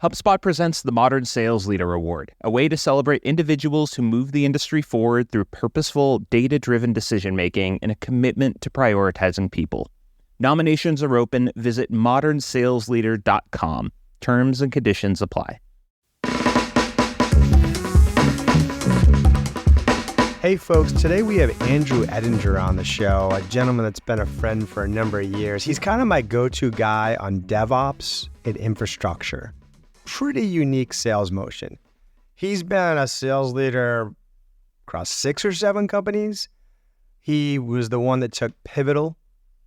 HubSpot presents the Modern Sales Leader Award, a way to celebrate individuals who move the industry forward through purposeful, data-driven decision-making and a commitment to prioritizing people. Nominations are open. Visit modernsalesleader.com. Terms and conditions apply. Hey folks, today we have Andrew Ettinger on the show, a gentleman that's been a friend for a number of years. He's kind of my go-to guy on DevOps and infrastructure. Pretty unique sales motion. He's been a sales leader across 6 or 7 companies. He was the one that took Pivotal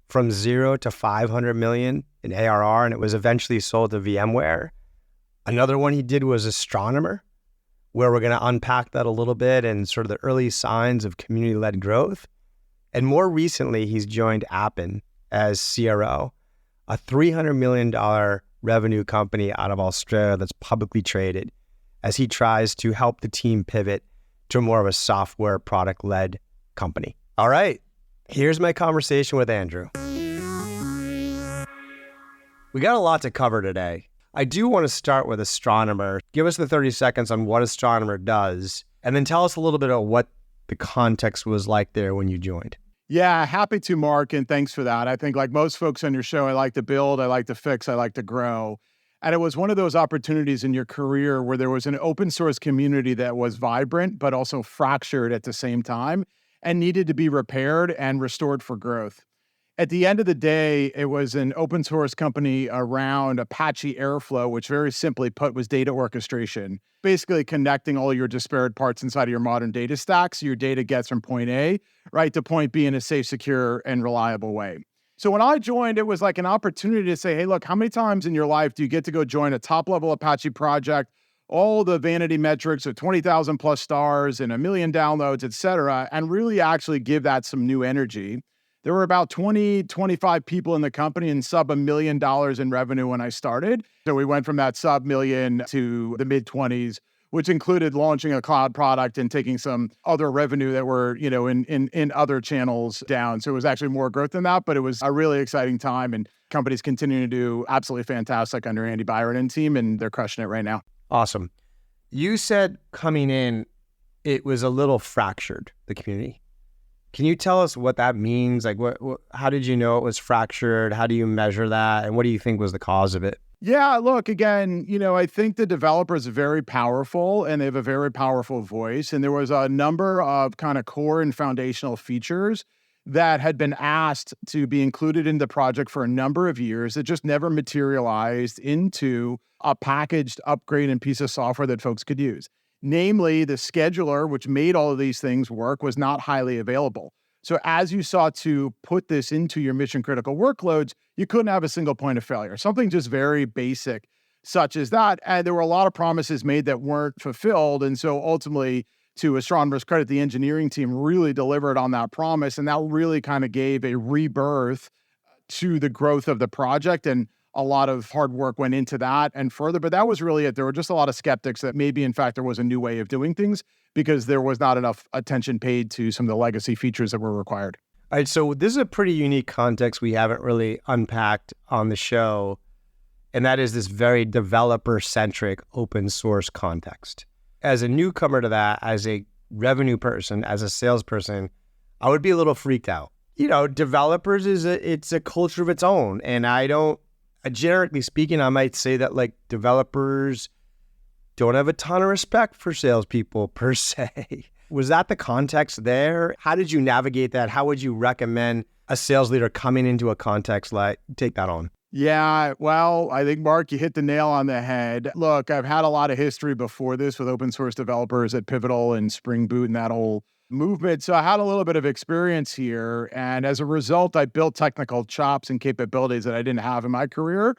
from 0 to 500 million in ARR, and it was eventually sold to VMware. Another one he did was Astronomer, where we're going to unpack that a little bit and sort of the early signs of community-led growth. And more recently, he's joined Appen as CRO, a $300 million revenue company out of Australia that's publicly traded, as he tries to help the team pivot to more of a software product-led company. All right, here's my conversation with Andrew. We got a lot to cover today. I do want to start with Astronomer. Give us the 30 seconds on what Astronomer does, and then tell us a little bit of what the context was like there when you joined. Yeah, happy to, Mark, and thanks for that. I think like most folks on your show, I like to build, I like to fix, I like to grow. And it was one of those opportunities in your career where there was an open source community that was vibrant, but also fractured at the same time and needed to be repaired and restored for growth. At the end of the day, it was an open source company around Apache Airflow, which very simply put was data orchestration, basically connecting all your disparate parts inside of your modern data stack so your data gets from point A, right, to point B in a safe, secure, and reliable way. So when I joined, it was like an opportunity to say, hey, look, how many times in your life do you get to go join a top-level Apache project, all the vanity metrics of 20,000 plus stars and 1 million downloads, et cetera, and really actually give that some new energy? There were about 25 people in the company and sub $1 million in revenue when I started. So we went from that sub million to the mid 20s, which included launching a cloud product and taking some other revenue that were, in other channels down. So it was actually more growth than that, but it was a really exciting time, and companies continuing to do absolutely fantastic under Andy Byron and team, and they're crushing it right now. Awesome. You said coming in, it was a little fractured, the community. Can you tell us what that means? Like, how did you know it was fractured? How do you measure that? And what do you think was the cause of it? Yeah, look, again, I think the developers are very powerful and they have a very powerful voice. And there was a number of kind of core and foundational features that had been asked to be included in the project for a number of years that just never materialized into a packaged upgrade and piece of software that folks could use. Namely, the scheduler, which made all of these things work, was not highly available. So as you sought to put this into your mission-critical workloads, you couldn't have a single point of failure, something just very basic such as that. And there were a lot of promises made that weren't fulfilled. And so ultimately, to Astronomer's credit, the engineering team really delivered on that promise. And that really kind of gave a rebirth to the growth of the project. And a lot of hard work went into that and further, but that was really it. There were just a lot of skeptics that maybe, in fact, there was a new way of doing things because there was not enough attention paid to some of the legacy features that were required. All right, so this is a pretty unique context we haven't really unpacked on the show, and that is this very developer-centric open source context. As a newcomer to that, as a revenue person, as a salesperson, I would be a little freaked out. Developers it's a culture of its own, and generically speaking, I might say that like developers don't have a ton of respect for salespeople per se. Was that the context there? How did you navigate that? How would you recommend a sales leader coming into a context like take that on? Yeah, well, I think, Mark, you hit the nail on the head. Look, I've had a lot of history before this with open source developers at Pivotal and Spring Boot and that whole movement. So I had a little bit of experience here. And as a result, I built technical chops and capabilities that I didn't have in my career.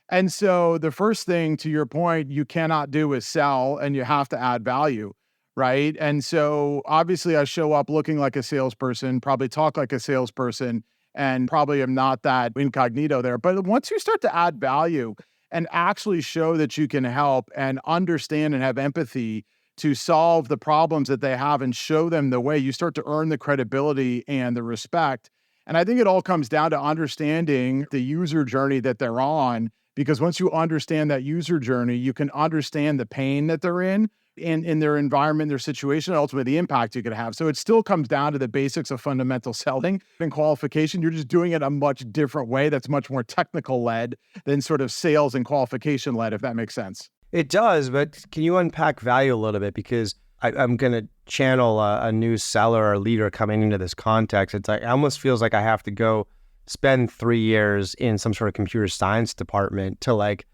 And so the first thing, to your point, you cannot do is sell, and you have to add value, right? And so obviously I show up looking like a salesperson, probably talk like a salesperson, and probably am not that incognito there. But once you start to add value and actually show that you can help and understand and have empathy to solve the problems that they have and show them the way, you start to earn the credibility and the respect. And I think it all comes down to understanding the user journey that they're on Because once you understand that user journey, you can understand the pain that they're in their environment, their situation, and ultimately the impact you could have. So it still comes down to the basics of fundamental selling and qualification. You're just doing it a much different way that's much more technical led than sort of sales and qualification led, if that makes sense. It does, but can you unpack value a little bit? Because I'm going to channel a new seller or leader coming into this context. It's like, it almost feels like I have to go spend 3 years in some sort of computer science department to like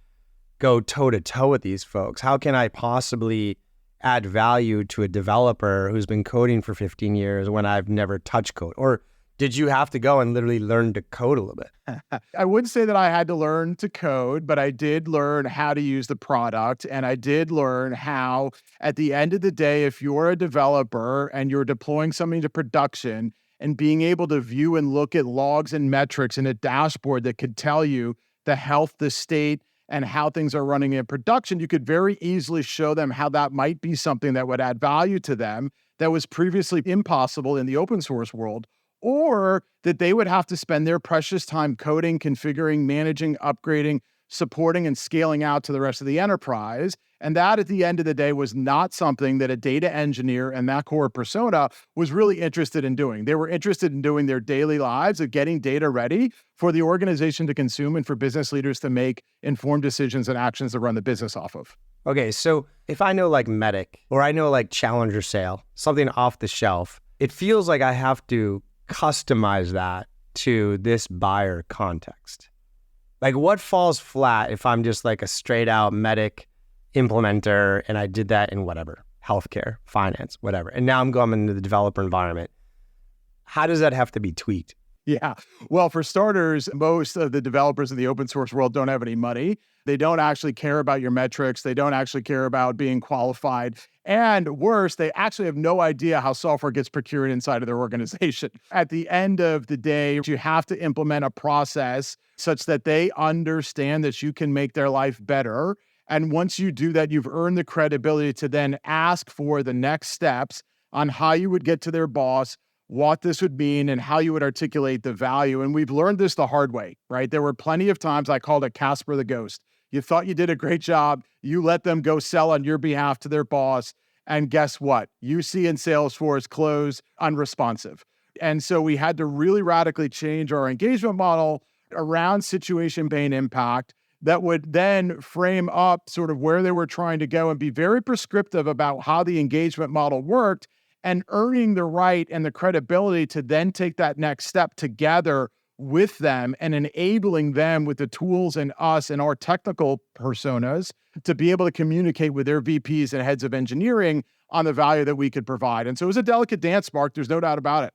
go toe to toe with these folks. How can I possibly add value to a developer who's been coding for 15 years when I've never touched code? Or did you have to go and literally learn to code a little bit? I wouldn't say that I had to learn to code, but I did learn how to use the product. And I did learn how, at the end of the day, if you're a developer and you're deploying something to production and being able to view and look at logs and metrics in a dashboard that could tell you the health, the state, and how things are running in production, you could very easily show them how that might be something that would add value to them that was previously impossible in the open source world, or that they would have to spend their precious time coding, configuring, managing, upgrading, supporting, and scaling out to the rest of the enterprise. And that, at the end of the day, was not something that a data engineer and that core persona was really interested in doing. They were interested in doing their daily lives of getting data ready for the organization to consume and for business leaders to make informed decisions and actions to run the business off of. Okay, so if I know like Medic or I know like Challenger Sale, something off the shelf, it feels like I have to customize that to this buyer context. Like what falls flat if I'm just like a straight out Medic implementer and I did that in whatever, healthcare, finance, whatever. And now I'm going into the developer environment. How does that have to be tweaked? Yeah. Well, for starters, most of the developers in the open source world don't have any money. They don't actually care about your metrics. They don't actually care about being qualified. And worse, they actually have no idea how software gets procured inside of their organization. At the end of the day, you have to implement a process such that they understand that you can make their life better. And once you do that, you've earned the credibility to then ask for the next steps on how you would get to their boss, what this would mean, and how you would articulate the value. And we've learned this the hard way, right? There were plenty of times I called it Casper the Ghost. You thought you did a great job. You let them go sell on your behalf to their boss. And guess what? UC and Salesforce closed unresponsive. And so we had to really radically change our engagement model around situation pain impact that would then frame up sort of where they were trying to go and be very prescriptive about how the engagement model worked, and earning the right and the credibility to then take that next step together with them and enabling them with the tools and us and our technical personas to be able to communicate with their VPs and heads of engineering on the value that we could provide. And so it was a delicate dance, Mark. There's no doubt about it.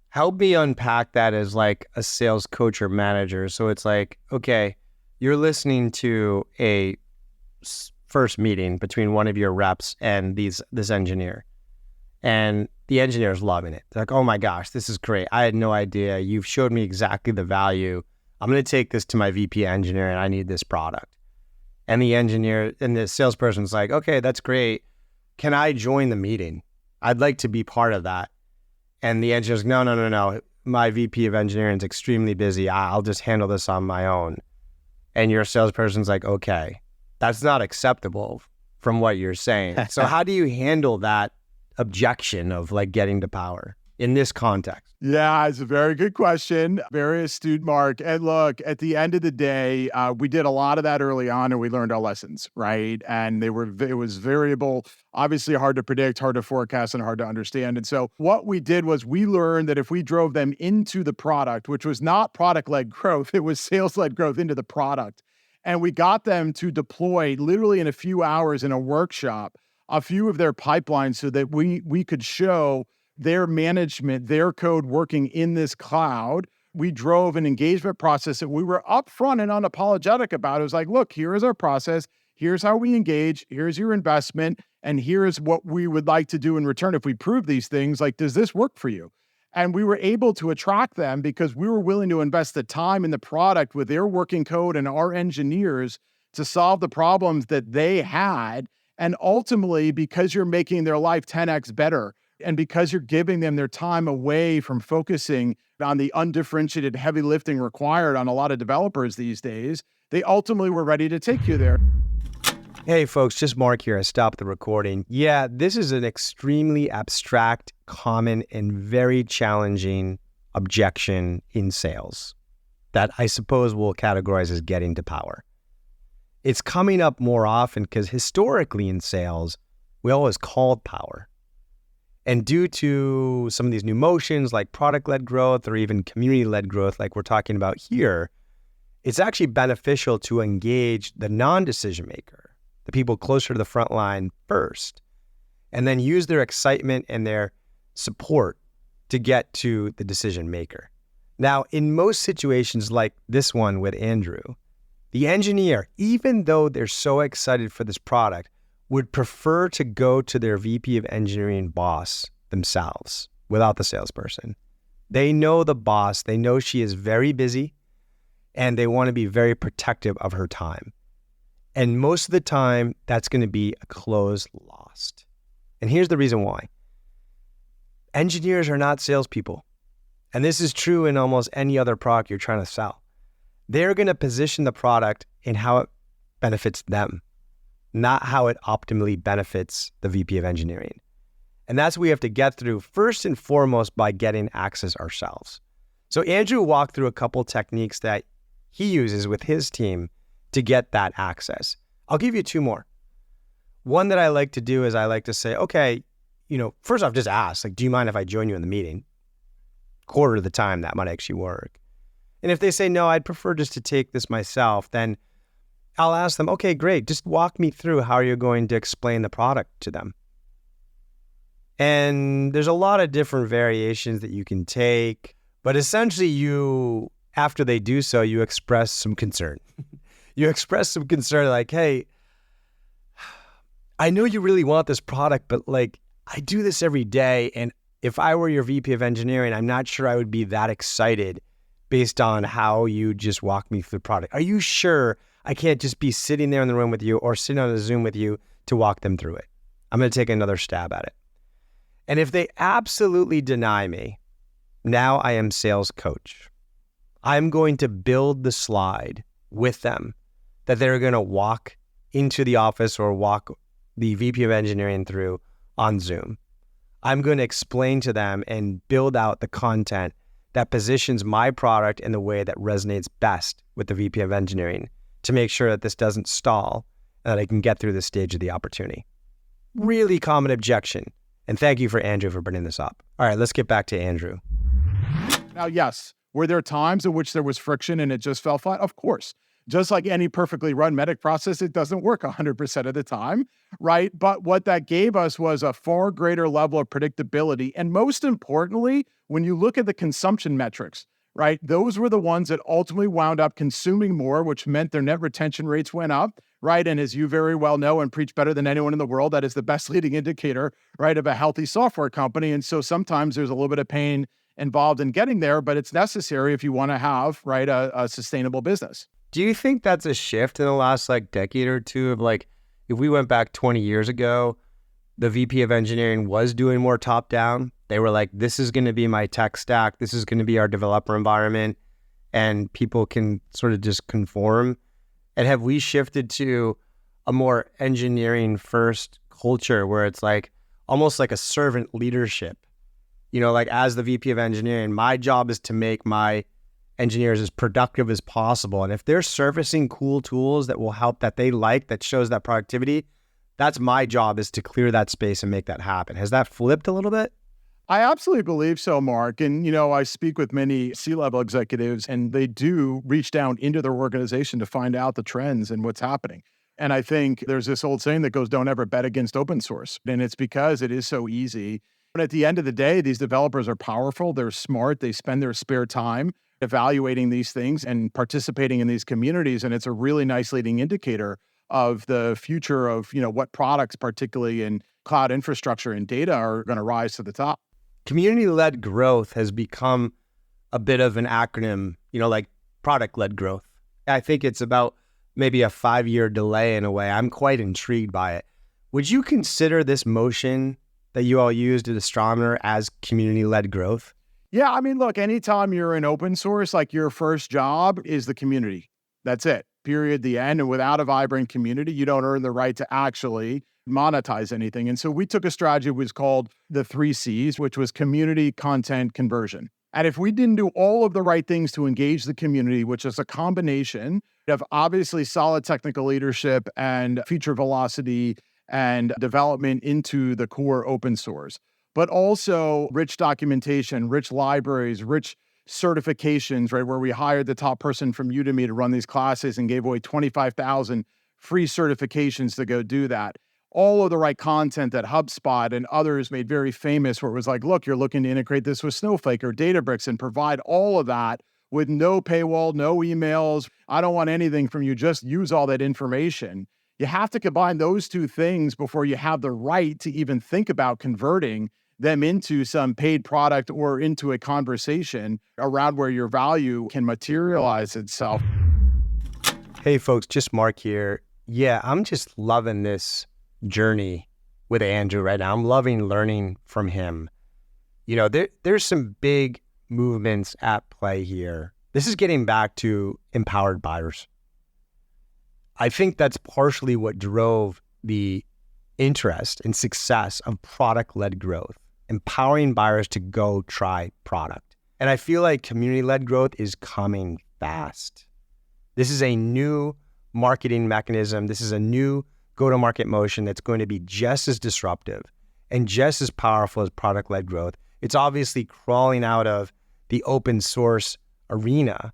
Help me unpack that as like a sales coach or manager. So it's like, okay, you're listening to a first meeting between one of your reps and this engineer. And the engineer is loving it. They're like, oh my gosh, this is great. I had no idea. You've showed me exactly the value. I'm going to take this to my VP engineer and I need this product. And the engineer and the salesperson's like, okay, that's great. Can I join the meeting? I'd like to be part of that. And the engineer's like, no. My VP of engineering is extremely busy. I'll just handle this on my own. And your salesperson's like, okay, that's not acceptable from what you're saying. So how do you handle that objection of like getting to power in this context? Yeah, it's a very good question. Very astute, Mark. And look, at the end of the day, we did a lot of that early on and we learned our lessons, right? And it was variable, obviously hard to predict, hard to forecast, and hard to understand. And so what we did was we learned that if we drove them into the product, which was not product-led growth, it was sales-led growth into the product. And we got them to deploy literally in a few hours in a workshop a few of their pipelines so that we could show their management, their code working in this cloud. We drove an engagement process that we were upfront and unapologetic about. It was like, look, here is our process. Here's how we engage. Here's your investment. And here's what we would like to do in return if we prove these things. Like, does this work for you? And we were able to attract them because we were willing to invest the time in the product with their working code and our engineers to solve the problems that they had. And ultimately, because you're making their life 10x better, and because you're giving them their time away from focusing on the undifferentiated heavy lifting required on a lot of developers these days, they ultimately were ready to take you there. Hey folks, just Mark here. I stopped the recording. Yeah, this is an extremely abstract, common, and very challenging objection in sales that I suppose we'll categorize as getting to power. It's coming up more often because historically in sales, we always called power. And due to some of these new motions like product-led growth or even community-led growth like we're talking about here, it's actually beneficial to engage the non-decision maker, the people closer to the front line first, and then use their excitement and their support to get to the decision maker. Now, in most situations like this one with Andrew, the engineer, even though they're so excited for this product, would prefer to go to their VP of engineering boss themselves without the salesperson. They know the boss, they know she is very busy, and they want to be very protective of her time. And most of the time, that's going to be a close lost. And here's the reason why. Engineers are not salespeople. And this is true in almost any other product you're trying to sell. They're going to position the product in how it benefits them, not how it optimally benefits the VP of engineering. And that's what we have to get through first and foremost by getting access ourselves. So Andrew walked through a couple techniques that he uses with his team to get that access. I'll give you two more. One that I like to do is I like to say, okay, first off, just ask, do you mind if I join you in the meeting? Quarter of the time, that might actually work. And if they say, no, I'd prefer just to take this myself, then I'll ask them, okay, great. Just walk me through how you're going to explain the product to them. And there's a lot of different variations that you can take, but essentially after they do so, you express some concern. You express some concern like, hey, I know you really want this product, but I do this every day. And if I were your VP of engineering, I'm not sure I would be that excited based on how you just walk me through the product. Are you sure I can't just be sitting there in the room with you or sitting on a Zoom with you to walk them through it? I'm going to take another stab at it. And if they absolutely deny me, now I am sales coach. I'm going to build the slide with them that they're going to walk into the office or walk the VP of engineering through on Zoom. I'm going to explain to them and build out the content that positions my product in the way that resonates best with the VP of engineering to make sure that this doesn't stall and that I can get through this stage of the opportunity. Really common objection. And thank you for Andrew for bringing this up. All right, let's get back to Andrew. Now, yes, were there times in which there was friction and it just fell flat? Of course. Just like any perfectly run medic process, it doesn't work 100% of the time, right? But what that gave us was a far greater level of predictability. And most importantly, when you look at the consumption metrics, right, those were the ones that ultimately wound up consuming more, which meant their net retention rates went up, right? And as you very well know and preach better than anyone in the world, that is the best leading indicator, right, of a healthy software company. And so sometimes there's a little bit of pain involved in getting there, but it's necessary if you want to have, right, a sustainable business. Do you think that's a shift in the last decade or two of if we went back 20 years ago, the VP of engineering was doing more top down? They were like, this is going to be my tech stack. This is going to be our developer environment. And people can sort of just conform. And have we shifted to a more engineering first culture where it's almost like a servant leadership? As the VP of engineering, my job is to make my engineers as productive as possible. And if they're surfacing cool tools that will help, that they that shows that productivity, that's my job, is to clear that space and make that happen. Has that flipped a little bit? I absolutely believe so, Mark. And, I speak with many C-level executives, and they do reach down into their organization to find out the trends and what's happening. And I think there's this old saying that goes, don't ever bet against open source. And it's because it is so easy. But at the end of the day, these developers are powerful. They're smart. They spend their spare time evaluating these things and participating in these communities. And it's a really nice leading indicator of the future of, what products, particularly in cloud infrastructure and data, are going to rise to the top. Community-led growth has become a bit of an acronym, product-led growth. I think it's about maybe a 5-year delay in a way. I'm quite intrigued by it. Would you consider this motion that you all used at Astronomer as community-led growth? Yeah, look, anytime you're in open source, your first job is the community. That's it. period, the end. And without a vibrant community, you don't earn the right to actually monetize anything. And so we took a strategy that was called the 3Cs, which was community, content, conversion. And if we didn't do all of the right things to engage the community, which is a combination of obviously solid technical leadership and feature velocity and development into the core open source, but also rich documentation, rich libraries, rich certifications, right? Where we hired the top person from Udemy to run these classes and gave away 25,000 free certifications to go do that. All of the right content that HubSpot and others made very famous, where it was like, look, you're looking to integrate this with Snowflake or Databricks and provide all of that with no paywall, no emails. I don't want anything from you. Just use all that information. You have to combine those two things before you have the right to even think about converting them into some paid product or into a conversation around where your value can materialize itself. Hey folks, just Mark here. Yeah, I'm just loving this journey with Andrew right now. I'm loving learning from him. You know, there's some big movements at play here. This is getting back to empowered buyers. I think that's partially what drove the interest and success of product-led growth, empowering buyers to go try product. And I feel like community-led growth is coming fast. This is a new marketing mechanism. This is a new go-to-market motion that's going to be just as disruptive and just as powerful as product-led growth. It's obviously crawling out of the open source arena.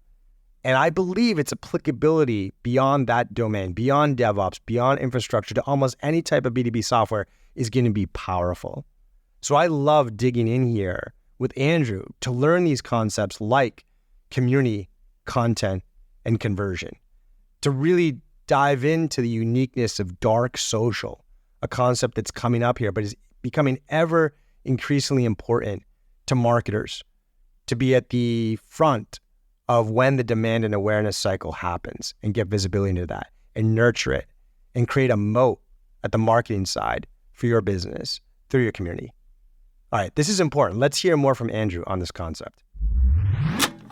And I believe its applicability beyond that domain, beyond DevOps, beyond infrastructure, to almost any type of B2B software is going to be powerful. So I love digging in here with Andrew to learn these concepts like community, content, and conversion, to really dive into the uniqueness of dark social, a concept that's coming up here, but is becoming ever increasingly important to marketers to be at the front of when the demand and awareness cycle happens and get visibility into that and nurture it and create a moat at the marketing side for your business through your community. All right, this is important. Let's hear more from Andrew on this concept.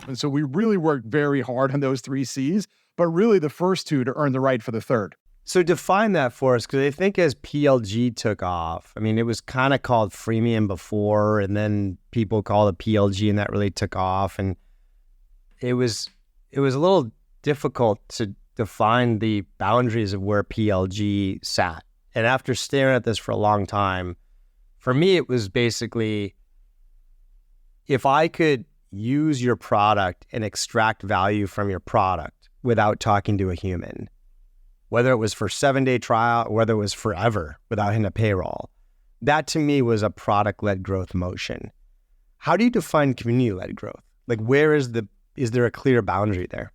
And so we really worked very hard on those 3Cs, but really the first two to earn the right for the third. So define that for us, because I think as PLG took off, I mean, it was kind of called freemium before, and then people called it PLG, and that really took off. And it was a little difficult to define the boundaries of where PLG sat. And after staring at this for a long time, for me, it was basically, if I could use your product and extract value from your product without talking to a human, whether it was for 7-day trial, or whether it was forever without hitting a payroll, that to me was a product-led growth motion. How do you define community-led growth? Like, is there a clear boundary there?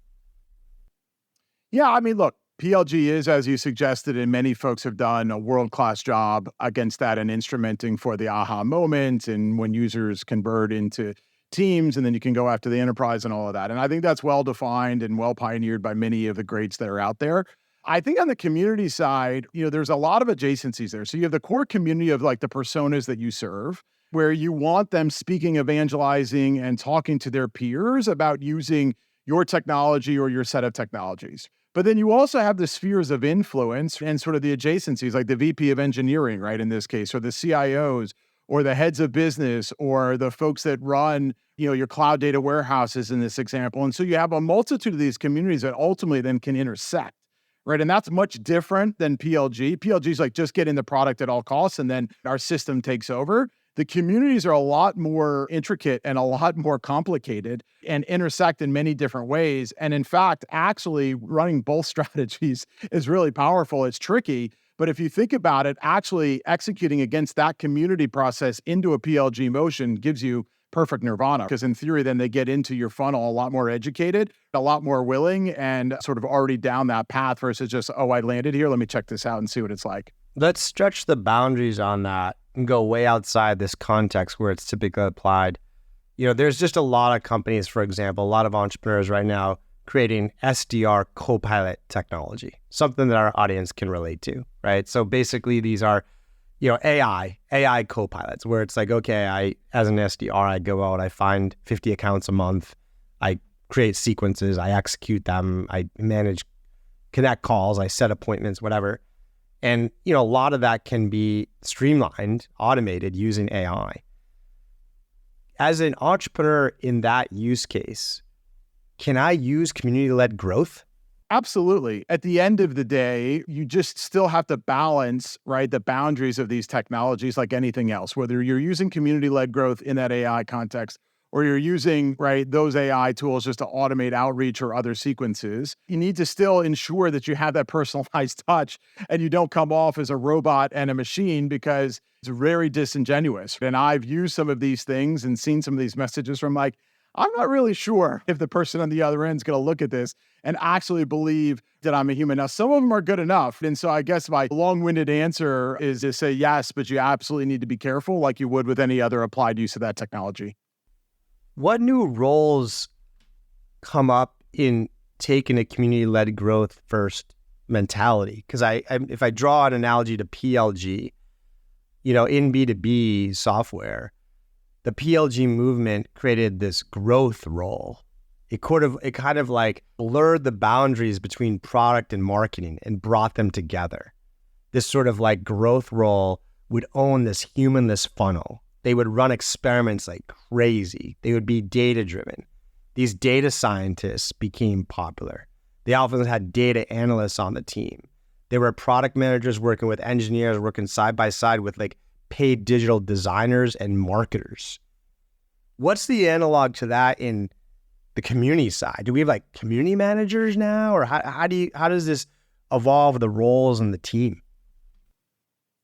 Yeah, I mean, look, PLG is, as you suggested, and many folks have done a world-class job against that and instrumenting for the aha moment and when users convert into teams, and then you can go after the enterprise and all of that. And I think that's well-defined and well-pioneered by many of the greats that are out there. I think on the community side, there's a lot of adjacencies there. So you have the core community of like the personas that you serve, where you want them speaking, evangelizing, and talking to their peers about using your technology or your set of technologies. But then you also have the spheres of influence and sort of the adjacencies, like the VP of engineering, right, in this case, or the CIOs, or the heads of business, or the folks that run, your cloud data warehouses in this example. And so you have a multitude of these communities that ultimately then can intersect, right? And that's much different than PLG. PLG is like just getting the product at all costs, and then our system takes over. The communities are a lot more intricate and a lot more complicated and intersect in many different ways. And in fact, actually running both strategies is really powerful. It's tricky, but if you think about it, actually executing against that community process into a PLG motion gives you perfect nirvana, because in theory, then they get into your funnel a lot more educated, a lot more willing, and sort of already down that path versus just, oh, I landed here, let me check this out and see what it's like. Let's stretch the boundaries on that and go way outside this context where it's typically applied. There's just a lot of companies, for example, a lot of entrepreneurs right now creating SDR Copilot technology, something that our audience can relate to, right? So basically these are, AI Copilots, where it's like, okay, as an SDR, I go out, I find 50 accounts a month, I create sequences, I execute them, I manage connect calls, I set appointments, whatever. And, a lot of that can be streamlined, automated using AI. As an entrepreneur in that use case, can I use community-led growth? Absolutely. At the end of the day, you just still have to balance, right, the boundaries of these technologies like anything else, whether you're using community-led growth in that AI context or you're using, right, those AI tools just to automate outreach or other sequences. You need to still ensure that you have that personalized touch and you don't come off as a robot and a machine, because it's very disingenuous. And I've used some of these things and seen some of these messages from I'm not really sure if the person on the other end is going to look at this and actually believe that I'm a human. Now, some of them are good enough. And so I guess my long-winded answer is to say yes, but you absolutely need to be careful like you would with any other applied use of that technology. What new roles come up in taking a community-led growth first mentality? Because if I draw an analogy to PLG, in B2B software, the PLG movement created this growth role. It kind of like blurred the boundaries between product and marketing and brought them together. This sort of like growth role would own this humanless funnel. They would run experiments like crazy. They would be data-driven. These data scientists became popular. They often had data analysts on the team. There were product managers working with engineers, working side by side with like paid digital designers and marketers. What's the analog to that in the community side? Do we have like community managers now, or how does this evolve the roles in the team?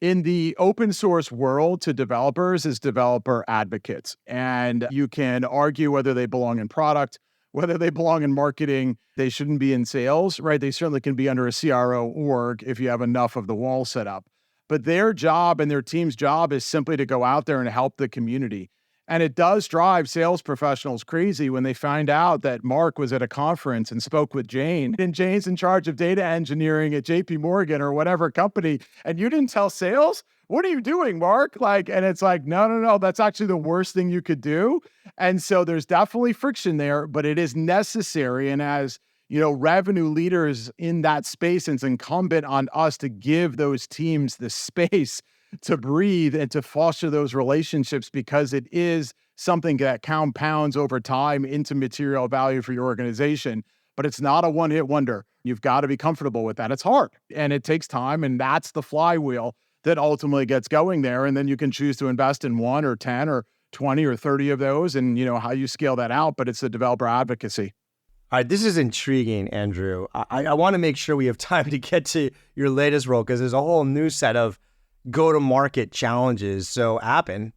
In the open source world, to developers is developer advocates. And you can argue whether they belong in product, whether they belong in marketing. They shouldn't be in sales, right? They certainly can be under a CRO org if you have enough of the wall set up. But their job and their team's job is simply to go out there and help the community. And it does drive sales professionals crazy when they find out that Mark was at a conference and spoke with Jane, and Jane's in charge of data engineering at JP Morgan or whatever company, and you didn't tell sales? What are you doing, Mark? And it's like, no, that's actually the worst thing you could do. And so there's definitely friction there, but it is necessary. And as revenue leaders in that space, it's incumbent on us to give those teams the space to breathe and to foster those relationships, because it is something that compounds over time into material value for your organization. But it's not a one-hit wonder. You've got to be comfortable with that. It's hard and it takes time, and that's the flywheel that ultimately gets going there. And then you can choose to invest in 1 or 10 or 20 or 30 of those, and how you scale that out, but it's the developer advocacy. All right, this is intriguing, Andrew. I want to make sure we have time to get to your latest role, because there's a whole new set of go-to-market challenges. So Appen,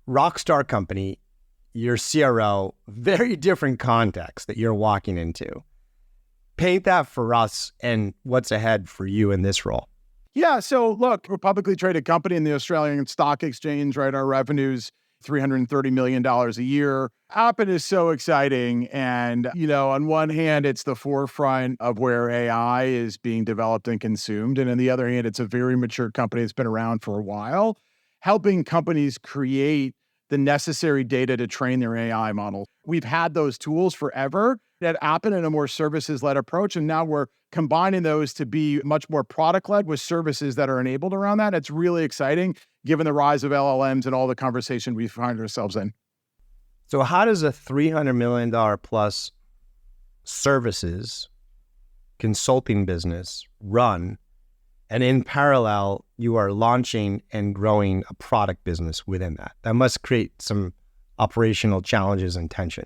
rockstar company, your CRO, very different context that you're walking into. Paint that for us and what's ahead for you in this role. Yeah, so look, we're a publicly traded company in the Australian Stock Exchange, right? Our revenue's $330 million a year. Appen is so exciting. And, on one hand, it's the forefront of where AI is being developed and consumed. And on the other hand, it's a very mature company that's been around for a while, helping companies create the necessary data to train their AI models. We've had those tools forever at Appen in a more services-led approach, and now we're combining those to be much more product-led with services that are enabled around that. It's really exciting, given the rise of LLMs and all the conversation we find ourselves in. So how does a $300 million plus services consulting business run? And in parallel, you are launching and growing a product business within that. That must create some operational challenges and tension.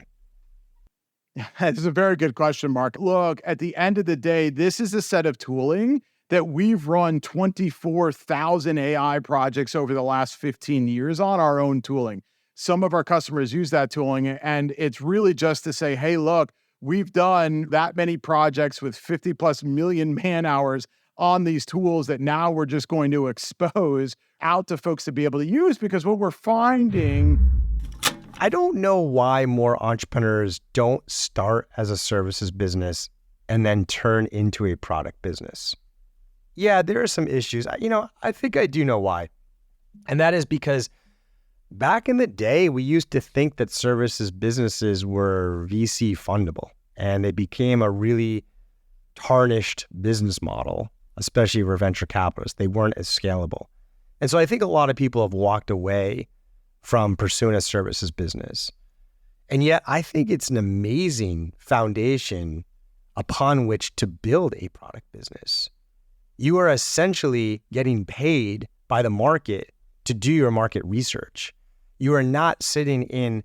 That's a very good question, Mark. Look, at the end of the day, this is a set of tooling that we've run 24,000 AI projects over the last 15 years on our own tooling. Some of our customers use that tooling, and it's really just to say, hey, look, we've done that many projects with 50 plus million man hours on these tools that now we're just going to expose out to folks to be able to use, because what we're finding... I don't know why more entrepreneurs don't start as a services business and then turn into a product business. Yeah, there are some issues. I think I do know why. And that is because back in the day, we used to think that services businesses were VC fundable, and it became a really tarnished business model, especially for venture capitalists. They weren't as scalable. And so I think a lot of people have walked away from pursuing a services business. And yet I think it's an amazing foundation upon which to build a product business. You are essentially getting paid by the market to do your market research. You are not sitting in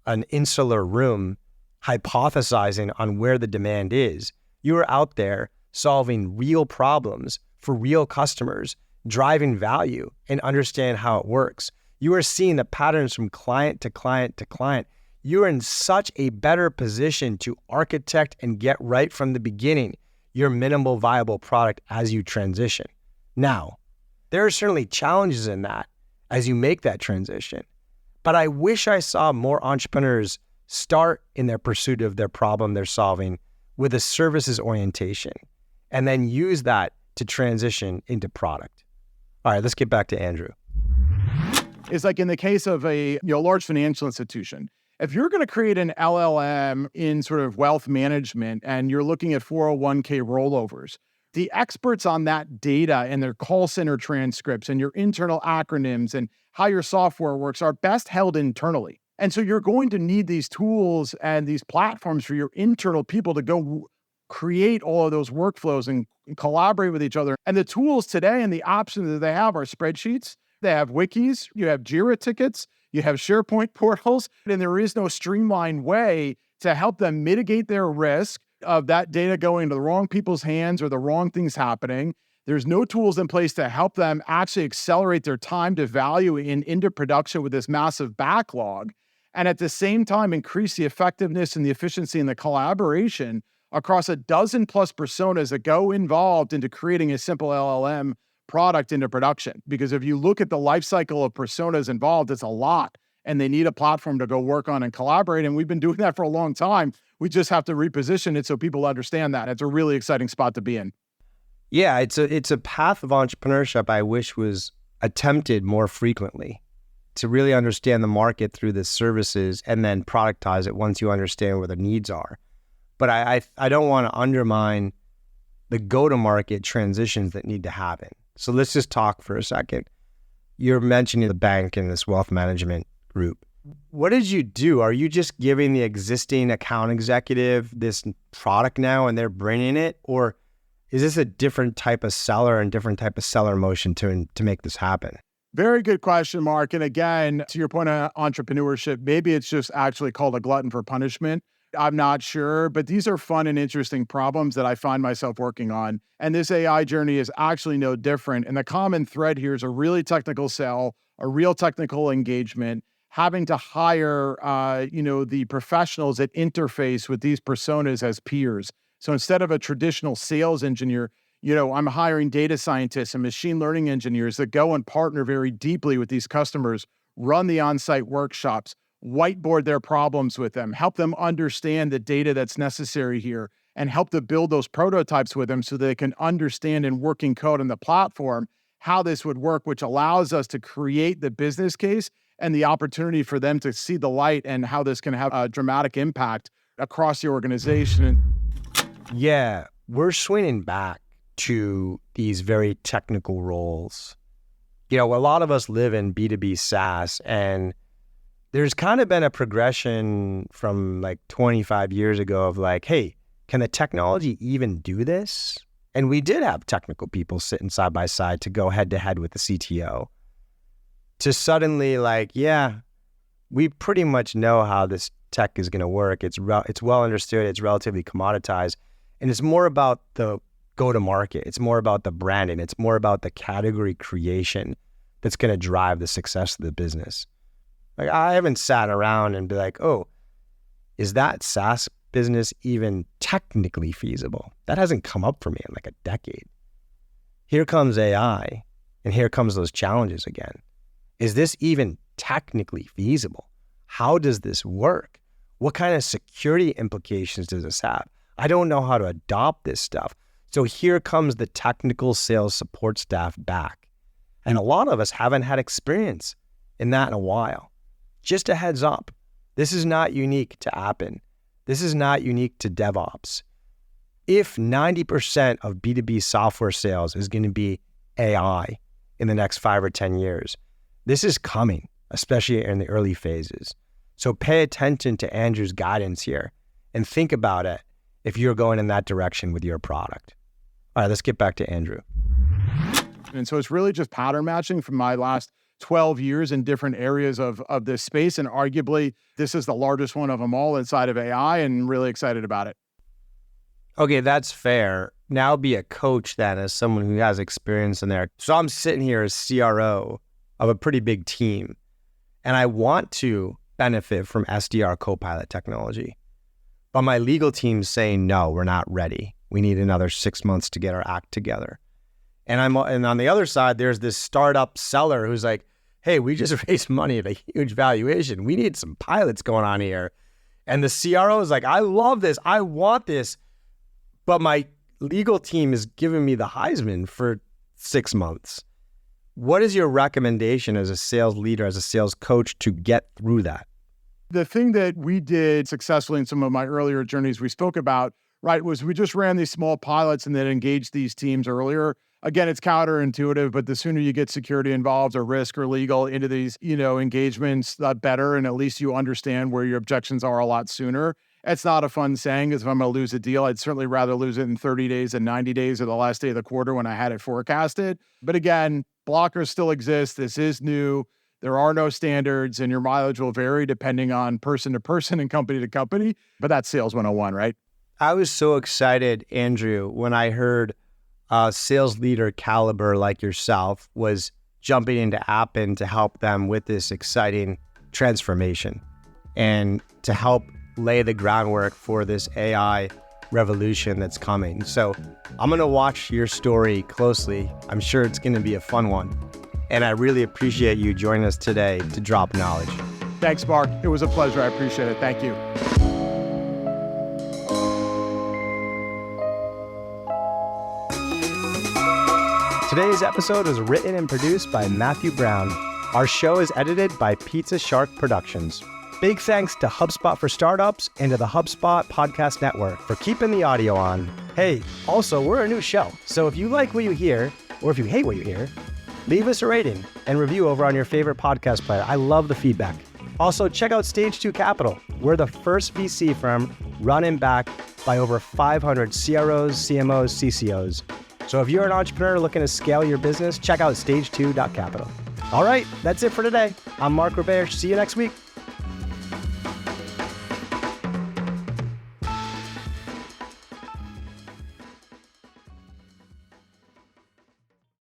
an insular room hypothesizing on where the demand is. You are out there solving real problems for real customers, driving value, and understand how it works. You are seeing the patterns from client to client to client. You are in such a better position to architect and get right from the beginning your minimal viable product as you transition. Now, there are certainly challenges in that as you make that transition, but I wish I saw more entrepreneurs start in their pursuit of their problem they're solving with a services orientation and then use that to transition into product. All right, let's get back to Andrew. It's like in the case of a large financial institution, if you're going to create an LLM in sort of wealth management and you're looking at 401k rollovers, the experts on that data and their call center transcripts and your internal acronyms and how your software works are best held internally. And so you're going to need these tools and these platforms for your internal people to go create all of those workflows and collaborate with each other. And the tools today and the options that they have are spreadsheets. They have wikis, you have Jira tickets, you have SharePoint portals, and there is no streamlined way to help them mitigate their risk of that data going into the wrong people's hands or the wrong things happening. There's no tools in place to help them actually accelerate their time to value into production with this massive backlog. And at the same time, increase the effectiveness and the efficiency and the collaboration across a dozen plus personas that go involved into creating a simple LLM product into production. Because if you look at the life cycle of personas involved, it's a lot, and they need a platform to go work on and collaborate. And we've been doing that for a long time. We just have to reposition it so people understand that. It's a really exciting spot to be in. Yeah, it's a path of entrepreneurship I wish was attempted more frequently, to really understand the market through the services and then productize it once you understand where the needs are. But I don't want to undermine the go-to-market transitions that need to happen. So let's just talk for a second. You're mentioning the bank and this wealth management group. What did you do? Are you just giving the existing account executive this product now and they're bringing it? Or is this a different type of seller and different type of seller motion to make this happen? Very good question, Mark. And again, to your point on entrepreneurship, maybe it's just actually called a glutton for punishment. I'm not sure, but these are fun and interesting problems that I find myself working on. And this AI journey is actually no different. And the common thread here is a really technical sell, a real technical engagement, having to hire, the professionals that interface with these personas as peers. So instead of a traditional sales engineer, I'm hiring data scientists and machine learning engineers that go and partner very deeply with these customers, run the on-site workshops, whiteboard their problems with them, help them understand the data that's necessary here, and help to build those prototypes with them so they can understand in working code on the platform how this would work, which allows us to create the business case and the opportunity for them to see the light and how this can have a dramatic impact across the organization. Yeah, we're swinging back to these very technical roles. A lot of us live in B2B SaaS, and there's kind of been a progression from like 25 years ago of like, hey, can the technology even do this? And we did have technical people sitting side by side to go head to head with the CTO. To suddenly like, yeah, we pretty much know how this tech is going to work. It's well understood. It's relatively commoditized. And it's more about the go-to-market. It's more about the branding. It's more about the category creation that's going to drive the success of the business. Like, I haven't sat around and be like, oh, is that SaaS business even technically feasible? That hasn't come up for me in like a decade. Here comes AI, and here comes those challenges again. Is this even technically feasible? How does this work? What kind of security implications does this have? I don't know how to adopt this stuff. So here comes the technical sales support staff back. And a lot of us haven't had experience in that in a while. Just a heads up, this is not unique to Appen. This is not unique to DevOps. If 90% of B2B software sales is going to be AI in the next 5 or 10 years, this is coming, especially in the early phases. So pay attention to Andrew's guidance here and think about it if you're going in that direction with your product. All right, let's get back to Andrew. And so it's really just pattern matching from my last 12 years in different areas of this space. And arguably, this is the largest one of them all inside of AI, and really excited about it. Okay, that's fair. Now be a coach then, as someone who has experience in there. So I'm sitting here as CRO of a pretty big team, and I want to benefit from SDR Copilot technology. But my legal team's saying, no, we're not ready. We need another 6 months to get our act together. And on the other side, there's this startup seller who's like, hey, we just raised money at a huge valuation. We need some pilots going on here. And the CRO is like, I love this. I want this. But my legal team is giving me the Heisman for 6 months. What is your recommendation as a sales leader, as a sales coach, to get through that? The thing that we did successfully in some of my earlier journeys we spoke about, right, was we just ran these small pilots and then engaged these teams earlier. Again, it's counterintuitive, but the sooner you get security involved or risk or legal into these, engagements, the better. And at least you understand where your objections are a lot sooner. It's not a fun saying, because if I'm going to lose a deal, I'd certainly rather lose it in 30 days than 90 days or the last day of the quarter when I had it forecasted. But again, blockers still exist. This is new. There are no standards, and your mileage will vary depending on person to person and company to company. But that's sales 101, right? I was so excited, Andrew, when I heard a sales leader caliber like yourself was jumping into Appen to help them with this exciting transformation and to help lay the groundwork for this AI revolution that's coming. So I'm going to watch your story closely. I'm sure it's going to be a fun one. And I really appreciate you joining us today to drop knowledge. Thanks, Mark. It was a pleasure. I appreciate it. Thank you. Today's episode was written and produced by Matthew Brown. Our show is edited by Pizza Shark Productions. Big thanks to HubSpot for Startups and to the HubSpot Podcast Network for keeping the audio on. Hey, also, we're a new show, so if you like what you hear, or if you hate what you hear, leave us a rating and review over on your favorite podcast player. I love the feedback. Also, check out Stage 2 Capital. We're the first VC firm run and backed by over 500 CROs, CMOs, CCOs. So if you're an entrepreneur looking to scale your business, check out stage2.capital. All right, that's it for today. I'm Mark Roberge. See you next week.